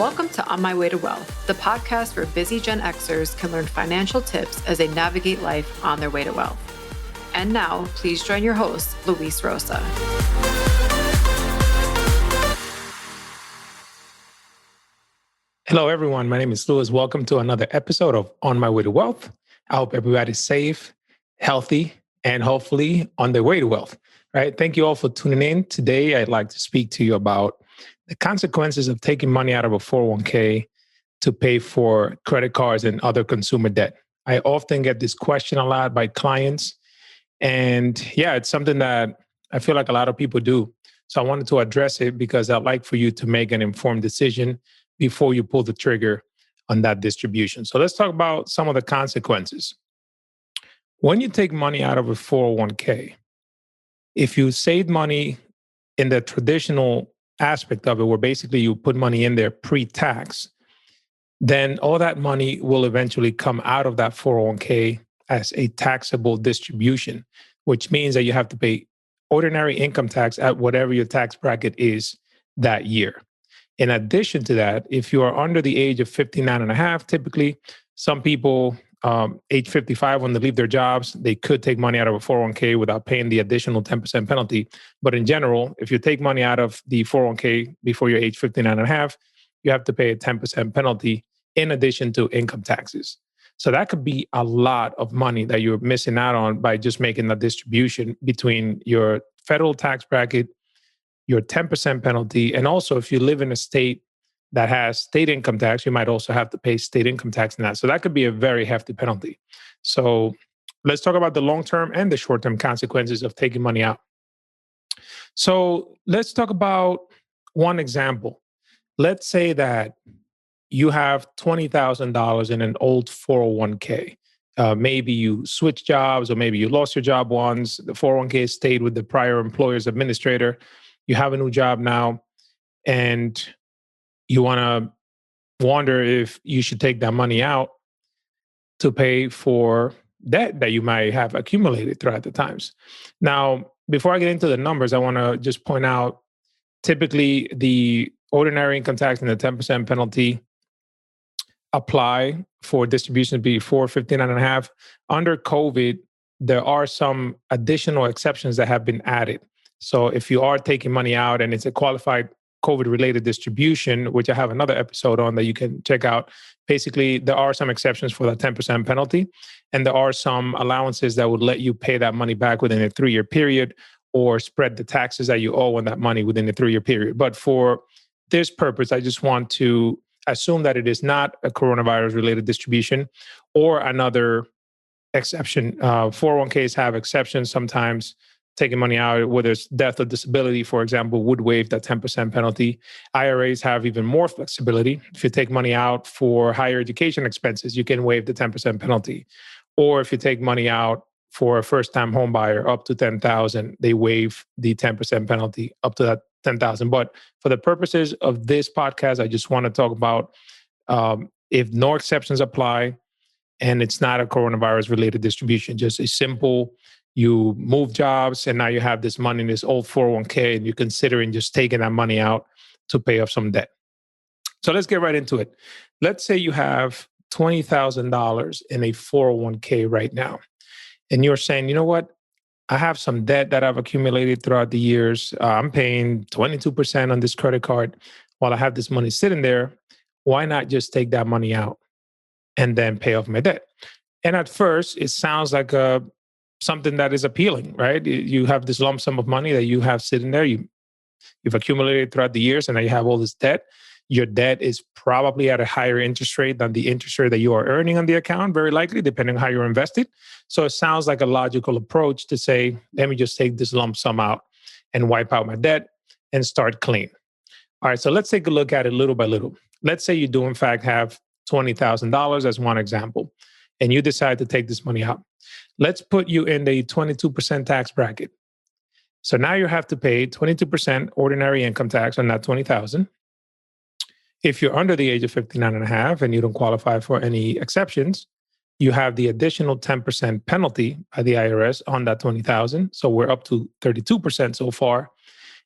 Welcome to On My Way to Wealth, the podcast where busy Gen Xers can learn financial tips as they navigate life on their way to wealth. And now, please join your host, Luis Rosa. Hello, everyone. My name is Luis. Welcome to another episode of On My Way to Wealth. I hope everybody's safe, healthy, and hopefully on their way to wealth. Right? Thank you all for tuning in. Today, I'd like to speak to you about the consequences of taking money out of a 401k to pay for credit cards and other consumer debt. I often get this question a lot by clients. And yeah, it's something that I feel like a lot of people do. So I wanted to address it because I'd like for you to make an informed decision before you pull the trigger on that distribution. So let's talk about some of the consequences. When you take money out of a 401k, if you save money in the traditional aspect of it, where basically you put money in there pre-tax, then all that money will eventually come out of that 401k as a taxable distribution, which means that you have to pay ordinary income tax at whatever your tax bracket is that year. In addition to that, if you are under the age of 59 and a half, typically some people age 55, when they leave their jobs, they could take money out of a 401k without paying the additional 10% penalty. But in general, if you take money out of the 401k before you're age 59 and a half, you have to pay a 10% penalty in addition to income taxes. So that could be a lot of money that you're missing out on by just making the distribution between your federal tax bracket, your 10% penalty, and also if you live in a state that has state income tax, you might also have to pay state income tax in that. So that could be a very hefty penalty. So let's talk about the long-term and the short-term consequences of taking money out. So let's talk about one example. Let's say that you have $20,000 in an old 401k. Maybe you switched jobs, or maybe you lost your job once. The 401k stayed with the prior employer's administrator. You have a new job now, and you want to wonder if you should take that money out to pay for debt that you might have accumulated throughout the times. Now, before I get into the numbers, I want to just point out, typically the ordinary income tax and the 10% penalty apply for distributions before 59 and a half. Under COVID, there are some additional exceptions that have been added. So if you are taking money out and it's a qualified COVID-related distribution, which I have another episode on that you can check out, basically there are some exceptions for that 10% penalty. And there are some allowances that would let you pay that money back within a 3-year period, or spread the taxes that you owe on that money within a 3-year period. But for this purpose, I just want to assume that it is not a coronavirus-related distribution or another exception. 401ks have exceptions sometimes. Taking money out, whether it's death or disability, for example, would waive that 10% penalty. IRAs have even more flexibility. If you take money out for higher education expenses, you can waive the 10% penalty. Or if you take money out for a first-time home buyer up to $10,000, they waive the 10% penalty up to that $10,000. But for the purposes of this podcast, I just want to talk about if no exceptions apply and it's not a coronavirus-related distribution, just a simple, you move jobs and now you have this money in this old 401k and you're considering just taking that money out to pay off some debt. So let's get right into it. Let's say you have $20,000 in a 401k right now. And you're saying, you know what? I have some debt that I've accumulated throughout the years. I'm paying 22% on this credit card while I have this money sitting there. Why not just take that money out and then pay off my debt? And at first, it sounds like something that is appealing, right? You have this lump sum of money that you have sitting there. You've accumulated throughout the years, and now you have all this debt. Your debt is probably at a higher interest rate than the interest rate that you are earning on the account, very likely, depending on how you're invested. So it sounds like a logical approach to say, let me just take this lump sum out and wipe out my debt and start clean. All right, so let's take a look at it little by little. Let's say you do, in fact, have $20,000 as one example, and you decide to take this money out. Let's put you in the 22% tax bracket. So now you have to pay 22% ordinary income tax on that $20,000. If you're under the age of 59 and a half and you don't qualify for any exceptions, you have the additional 10% penalty by the IRS on that $20,000. So we're up to 32% so far.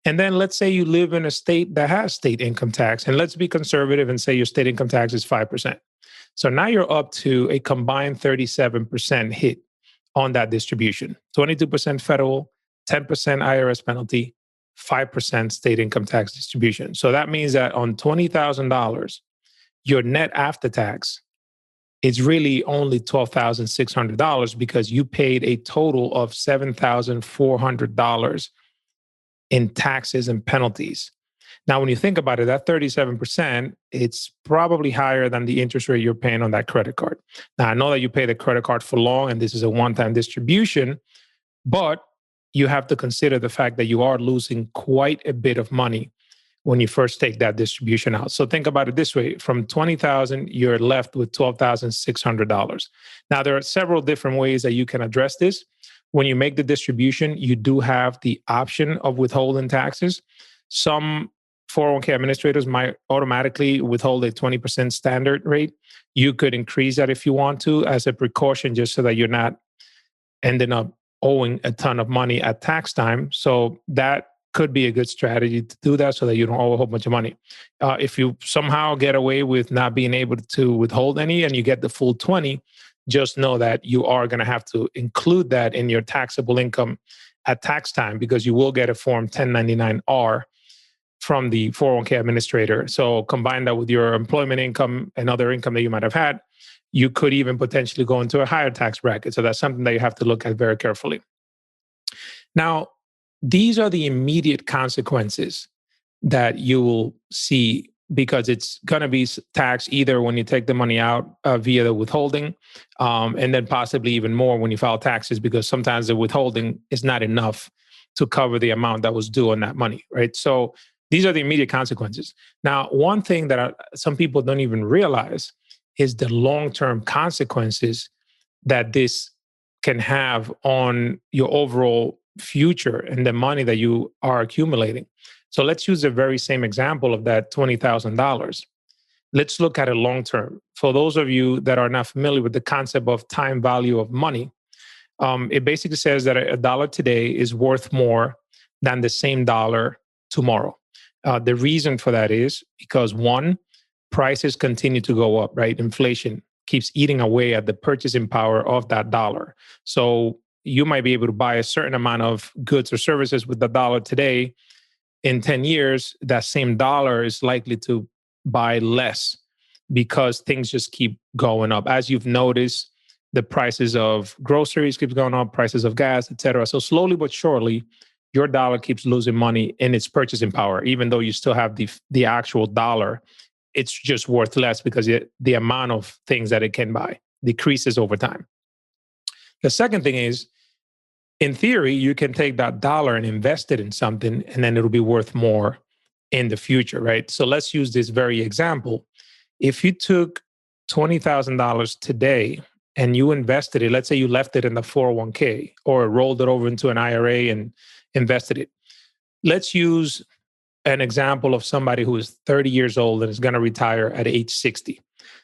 And then let's say you live in a state that has state income tax, and let's be conservative and say your state income tax is 5%. So now you're up to a combined 37% hit on that distribution. 22% federal, 10% IRS penalty, 5% state income tax distribution. So that means that on $20,000, your net after tax is really only $12,600 because you paid a total of $7,400 in taxes and penalties. Now, when you think about it, that 37%, it's probably higher than the interest rate you're paying on that credit card. Now, I know that you pay the credit card for long and this is a one-time distribution, but you have to consider the fact that you are losing quite a bit of money when you first take that distribution out. So think about it this way. From $20,000, you're left with $12,600. Now, there are several different ways that you can address this. When you make the distribution, you do have the option of withholding taxes. Some 401k administrators might automatically withhold a 20% standard rate. You could increase that if you want to as a precaution, just so that you're not ending up owing a ton of money at tax time. So that could be a good strategy to do that so that you don't owe a whole bunch of money. If you somehow get away with not being able to withhold any and you get the full 20, just know that you are going to have to include that in your taxable income at tax time, because you will get a Form 1099-R from the 401k administrator. So combine that with your employment income and other income that you might have had, you could even potentially go into a higher tax bracket. So that's something that you have to look at very carefully. Now, these are the immediate consequences that you will see, because it's going to be taxed either when you take the money out via the withholding, and then possibly even more when you file taxes, because sometimes the withholding is not enough to cover the amount that was due on that money, right? So these are the immediate consequences. Now, one thing that some people don't even realize is the long-term consequences that this can have on your overall future and the money that you are accumulating. So let's use the very same example of that $20,000. Let's look at it long-term. For those of you that are not familiar with the concept of time value of money, it basically says that a dollar today is worth more than the same dollar tomorrow. The reason for that is because, one, prices continue to go up, right? Inflation keeps eating away at the purchasing power of that dollar. So you might be able to buy a certain amount of goods or services with the dollar today. In 10 years, that same dollar is likely to buy less because things just keep going up. As you've noticed, the prices of groceries keep going up, prices of gas, et cetera. So slowly but surely, your dollar keeps losing money in its purchasing power, even though you still have the actual dollar. It's just worth less because the amount of things that it can buy decreases over time. The second thing is, in theory, you can take that dollar and invest it in something, and then it'll be worth more in the future, right? So let's use this very example. If you took $20,000 today and you invested it, let's say you left it in the 401k or rolled it over into an IRA and invested it. Let's use an example of somebody who is 30 years old and is going to retire at age 60.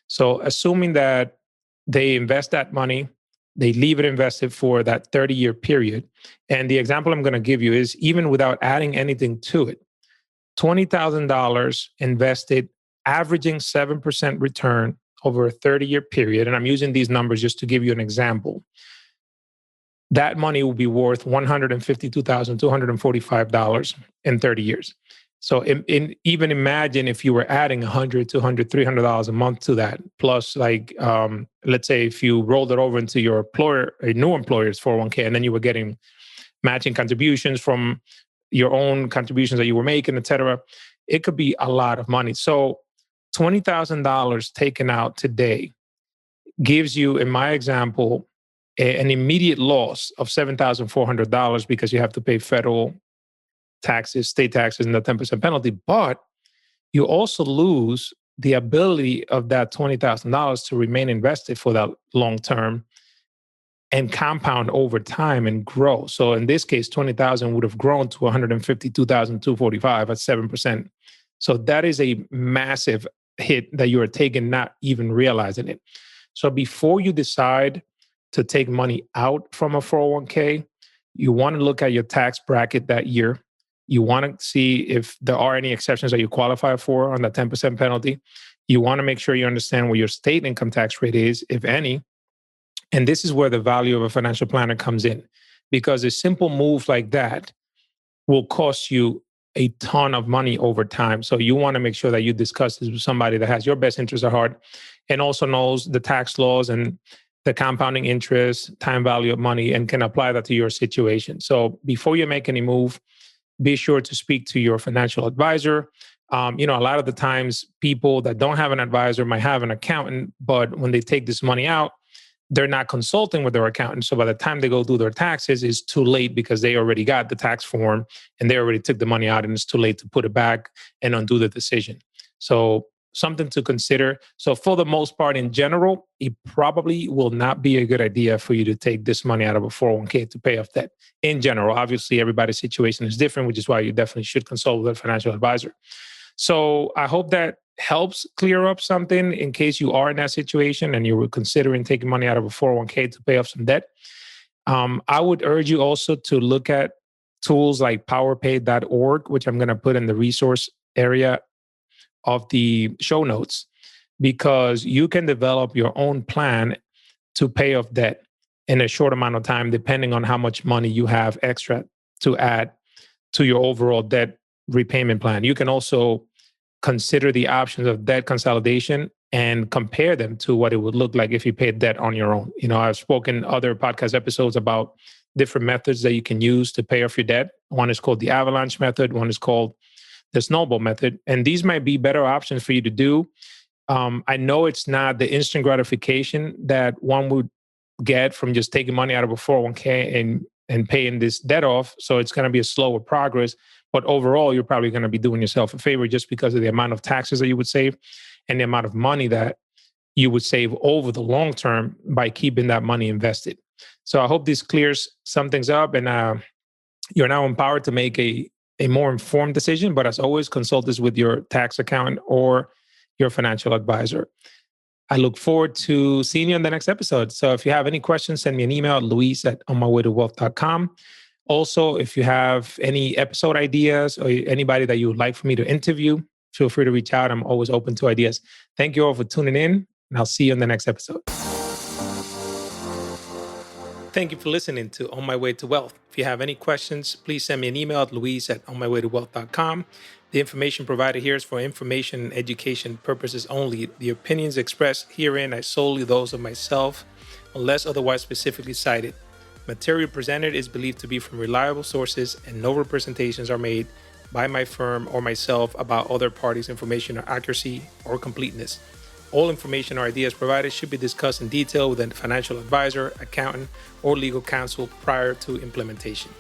So assuming that they invest that money, they leave it invested for that 30-year period. And the example I'm going to give you is, even without adding anything to it, $20,000 invested, averaging 7% return over a 30-year period. And I'm using these numbers just to give you an example. That money will be worth $152,245 in 30 years. So even imagine if you were adding $100, $200, $300 a month to that, plus let's say if you rolled it over into your employer, a new employer's 401k, and then you were getting matching contributions from your own contributions that you were making, et cetera, it could be a lot of money. So $20,000 taken out today gives you, in my example, an immediate loss of $7,400 because you have to pay federal taxes, state taxes, and the 10% penalty. But you also lose the ability of that $20,000 to remain invested for that long term and compound over time and grow. So in this case, 20,000 would have grown to 152,245 at 7%. So that is a massive hit that you are taking, not even realizing it. So before you decide to take money out from a 401k, you want to look at your tax bracket that year. You want to see if there are any exceptions that you qualify for on the 10% penalty. You want to make sure you understand what your state income tax rate is, if any. And this is where the value of a financial planner comes in, because a simple move like that will cost you a ton of money over time. So you want to make sure that you discuss this with somebody that has your best interest at heart and also knows the tax laws and the compounding interest, time value of money, and can apply that to your situation. So before you make any move, be sure to speak to your financial advisor. A lot of the times people that don't have an advisor might have an accountant, but when they take this money out, they're not consulting with their accountant. So by the time they go do their taxes, it's too late because they already got the tax form and they already took the money out, and it's too late to put it back and undo the decision. So something to consider. So for the most part, in general, it probably will not be a good idea for you to take this money out of a 401k to pay off debt. In general, obviously, everybody's situation is different, which is why you definitely should consult with a financial advisor. So I hope that helps clear up something in case you are in that situation and you were considering taking money out of a 401k to pay off some debt. I would urge you also to look at tools like powerpay.org, which I'm going to put in the resource area of the show notes, because you can develop your own plan to pay off debt in a short amount of time, depending on how much money you have extra to add to your overall debt repayment plan. You can also consider the options of debt consolidation and compare them to what it would look like if you paid debt on your own. I've spoken other podcast episodes about different methods that you can use to pay off your debt. One is called the avalanche method. One is called the snowball method. And these might be better options for you to do. I know it's not the instant gratification that one would get from just taking money out of a 401k and paying this debt off. So it's going to be a slower progress. But overall, you're probably going to be doing yourself a favor just because of the amount of taxes that you would save and the amount of money that you would save over the long term by keeping that money invested. So I hope this clears some things up, and you're now empowered to make a more informed decision. But as always, consult this with your tax accountant or your financial advisor. I look forward to seeing you on the next episode. So if you have any questions, send me an email at luis@onmywaytowealth.com. Also, if you have any episode ideas or anybody that you would like for me to interview, feel free to reach out. I'm always open to ideas. Thank you all for tuning in, and I'll see you in the next episode. Thank you for listening to On My Way to Wealth. If you have any questions, please send me an email at luis@onmywaytowealth.com. The information provided here is for information and education purposes only. The opinions expressed herein are solely those of myself, unless otherwise specifically cited. Material presented is believed to be from reliable sources, and no representations are made by my firm or myself about other parties' information or accuracy or completeness. All information or ideas provided should be discussed in detail with a financial advisor, accountant, or legal counsel prior to implementation.